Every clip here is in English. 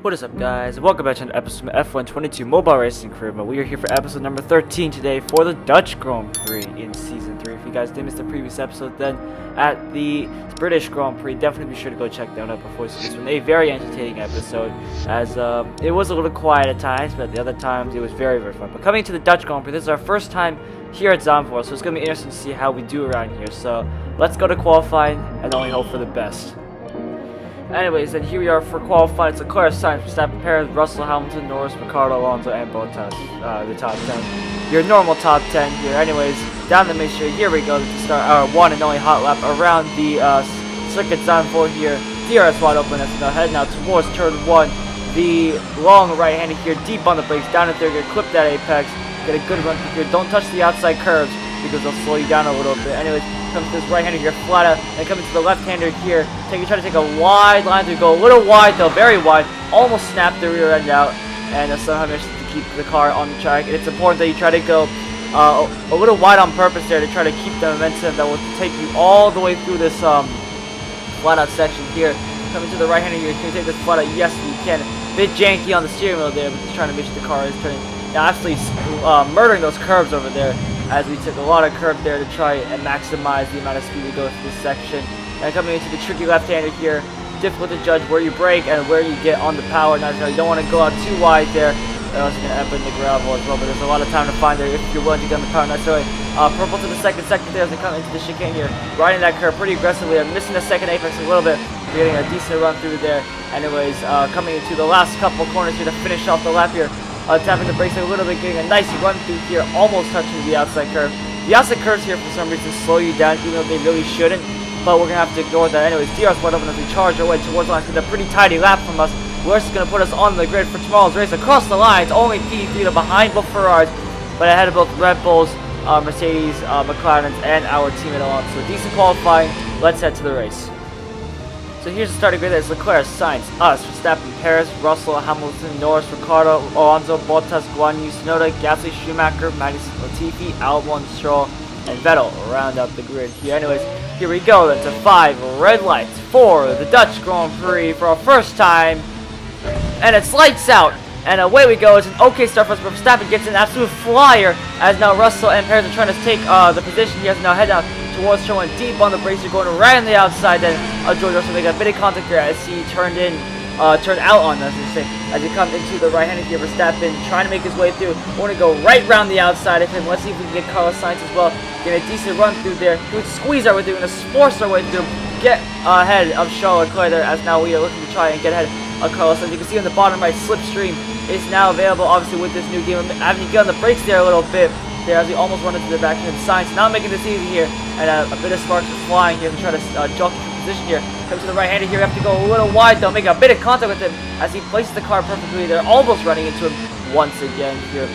What is up, guys? Welcome back to an episode of F122 Mobile Racing Career Mode. We are here for episode number 13 today for the Dutch Grand Prix in Season 3. If you guys did miss the previous episode, then at the British Grand Prix, definitely be sure to go check that out before you see this one. A very entertaining episode, as it was a little quiet at times, but the other times it was very, very fun. But coming to the Dutch Grand Prix, this is our first time here at Zandvoort, so it's going to be interesting to see how we do around here. So let's go to qualifying and only hope for the best. Anyways, then here we are for qualifying. It's Leclerc, SAINZ, Verstappen, Perez, Russell, Hamilton, Norris, Ricardo, Alonso, and Bottas. The top 10. Your normal top 10 here. Anyways, down the mixture, here we go to start our one and only hot lap around the circuit Zandvoort here. DRS wide open as we now head now towards turn 1. The long right-hander here, deep on the brakes, down in third gear, clip that apex, get a good run through here. Don't touch the outside curves because they'll slow you down a little bit. Anyways, comes to this right-hander here, flat out, and coming to the left-hander here. Try to take a wide line to go a little wide though, very wide. Almost snapped the rear end out, and somehow managed to keep the car on the track. And it's important that you try to go a little wide on purpose there to try to keep the momentum that will take you all the way through this flat-out section here. Coming to the right-hander here, can you take this flat out? Yes, you can. A bit janky on the steering wheel there, but just trying to make sure the car is turning. Now, absolutely murdering those curves over there, as we took a lot of curve there to try and maximize the amount of speed we go through this section. And coming into the tricky left-hander here, difficult to judge where you brake and where you get on the power. Now, you don't want to go out too wide there. They're also going to end up in the gravel as well, but there's a lot of time to find there if you're willing to get on the power. Not necessarily. Purple to the second sector there as they come into the chicane here, riding that curve pretty aggressively. I'm missing the second apex a little bit. We're getting a decent run through there. Anyways, coming into the last couple corners here to finish off the lap here. Tapping the brakes a little bit, getting a nice run through here, almost touching the outside curve. The outside curves here for some reason slow you down, even though they really shouldn't. But we're going to have to ignore that. Anyways, DRS wide open as we charge our way towards the line. It's a pretty tidy lap from us. This is going to put us on the grid for tomorrow's race. Across the lines, only P3 to behind both Ferraris, but ahead of both Red Bulls, Mercedes, McLarens, and our teammate Alonso. So decent qualifying. Let's head to the race. So here's the starting grid. There's Leclerc, SAINZ, us, Verstappen, Perez, Russell, Hamilton, Norris, Ricardo, Alonso, Bottas, Guan Yu, Tsunoda, Gasly, Schumacher, Magnussen, Latifi, Albon, Stroll, and Vettel round up the grid here. Anyways, here we go then to 5 red lights for the Dutch Grand Prix for our first time. And it's lights out. And away we go. It's an okay start for us, but Verstappen gets an absolute flyer as now Russell and Perez are trying to take the position. He has now head down towards showing deep on the brakes. You're going right on the outside. Then George Russell make a bit of contact here as he turned out on us, as he comes into the right-handed here. Verstappen trying to make his way through. We're going to go right round the outside of him. Let's see if we can get Carlos Sainz as well. Get a decent run through there. We squeeze our way through and force our way through. Get ahead of Charles Leclerc there, as now we are looking to try and get ahead of Carlos Sainz. You can see on the bottom right, slipstream is now available, obviously, with this new game. Having to get on the brakes there a little bit there as we almost run into the back end. Sainz now making this easy here, and a bit of sparks are flying here to try to jockey for position here. Comes to the right-hander here. We have to go a little wide though, make a bit of contact with him as he places the car perfectly there, almost running into him once again here.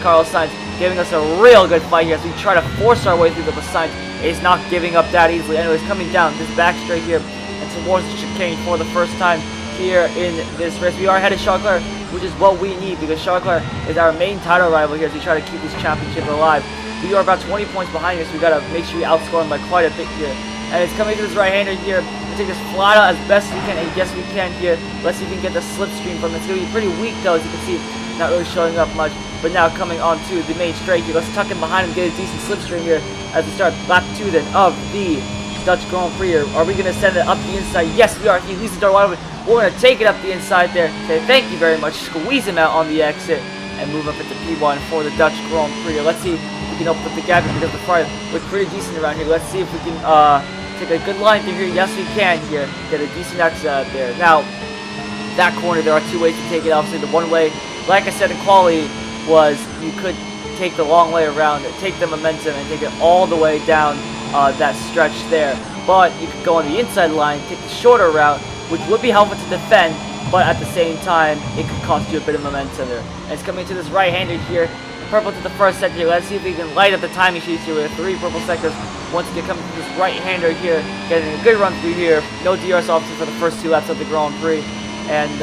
Carlos Sainz giving us a real good fight here as we try to force our way through, but Sainz is not giving up that easily. Anyways, coming down this back straight here and towards the chicane for the first time here in this race. We are ahead of Charles Leclerc, which is what we need because Charles Leclerc is our main title rival here as we try to keep this championship alive. We are about 20 points behind us. We got to make sure we outscore him by quite a bit here. And it's coming to this right-hander here. We'll take this flat out as best we can, and yes we can here. Let's see if we can get the slipstream from it. It's going to be pretty weak though, as you can see. Not really showing up much. But now coming on to the main straight here. Let's tuck him behind him, get a decent slipstream here as we start lap 2 then of the Dutch Grand Prix. Are we going to send it up the inside? Yes, we are. He leaves the door wide open. We're going to take it up the inside there. Say thank you very much. Squeeze him out on the exit and move up into P1 for the Dutch Grand Prix. Let's see if we can open up the gap here because the front looks pretty decent around here. Let's see if we can take a good line through here. Yes, we can here. Get a decent exit out there. Now, that corner, there are 2 ways to take it. Obviously, the one way, like I said in quality, was you could take the long way around it, take the momentum, and take it all the way down that stretch there. But you could go on the inside line, take the shorter route, which would be helpful to defend, but at the same time, it could cost you a bit of momentum there. And it's coming to this right-hander here, purple to the first sector. Let's see if we can light up the timing sheets here with 3 purple sectors. Once again, coming to this right-hander here, getting a good run through here. No DRS officer for the first 2 laps of the Grand Prix. And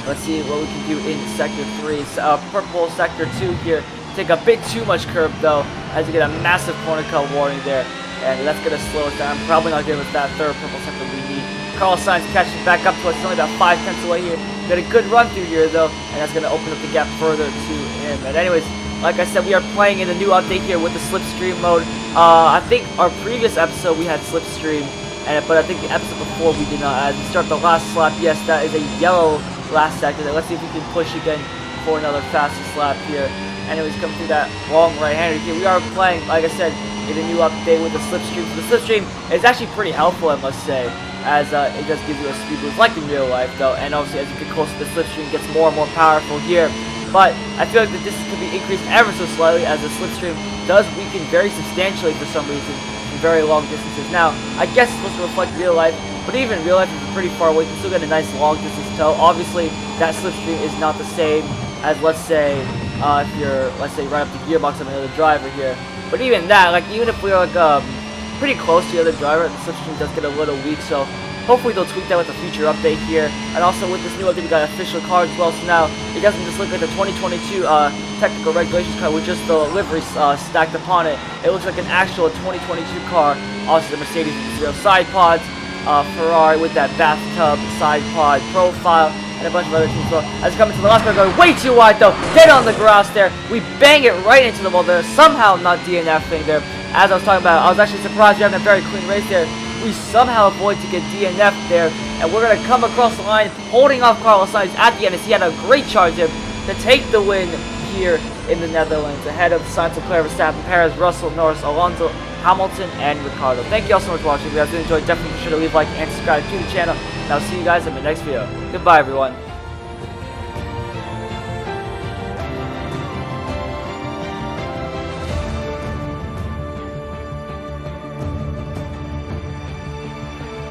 let's see what we can do in sector 3. Purple sector 2 here. Take a bit too much curve though, as you get a massive corner cut warning there. And that's going to slow us down. Probably not give us that third purple sector we need. Carlos Sainz catching back up to us. He's only about 5 tenths away here. Got a good run through here though, and that's going to open up the gap further to him. And anyways, like I said, we are playing in a new update here with the slipstream mode. I think our previous episode we had slipstream, but I think the episode before we did not. As we start the last lap, yes, that is a yellow last sector. Let's see if we can push again for another fastest lap here. Anyways, coming through that long right-hander here. We are playing, like I said, in a new update with the slipstream. So the slipstream is actually pretty helpful, I must say, as it does give you a speed boost like in real life though, and obviously as you get closer, the slipstream gets more and more powerful here. But I feel like the distance can be increased ever so slightly, as the slipstream does weaken very substantially for some reason in very long distances. Now, I guess it's supposed to reflect real life, but even real life is pretty far away. You can still get a nice long distance tow. Obviously, that slipstream is not the same as, let's say, if you're, let's say, right up the gearbox of another driver here. But even that, like, even if we're like pretty close to the other driver, the slipstream does get a little weak. So hopefully they'll tweak that with a future update here. And also with this new update, we got official car as well. So now it doesn't just look like the 2022 technical regulations car with just the livery stacked upon it. It looks like an actual 2022 car. Also the Mercedes with zero side pods, Ferrari with that bathtub side pod profile, and a bunch of other things as well. As coming to the last car, going way too wide though. Get on the grass there. We bang it right into the wall there. Somehow not DNFing there. As I was talking about, I was actually surprised we having a very clean race there. We somehow avoid to get DNF'd there, and we're gonna come across the line, holding off Carlos Sainz at the end as he had a great charge there to take the win here in the Netherlands, ahead of SAINZ, Leclerc, Verstappen, Perez, Russell, Norris, Alonso, Hamilton, and Ricardo. Thank you all so much for watching. If you guys did enjoy, definitely be sure to leave a like and subscribe to the channel. And I'll see you guys in the next video. Goodbye, everyone.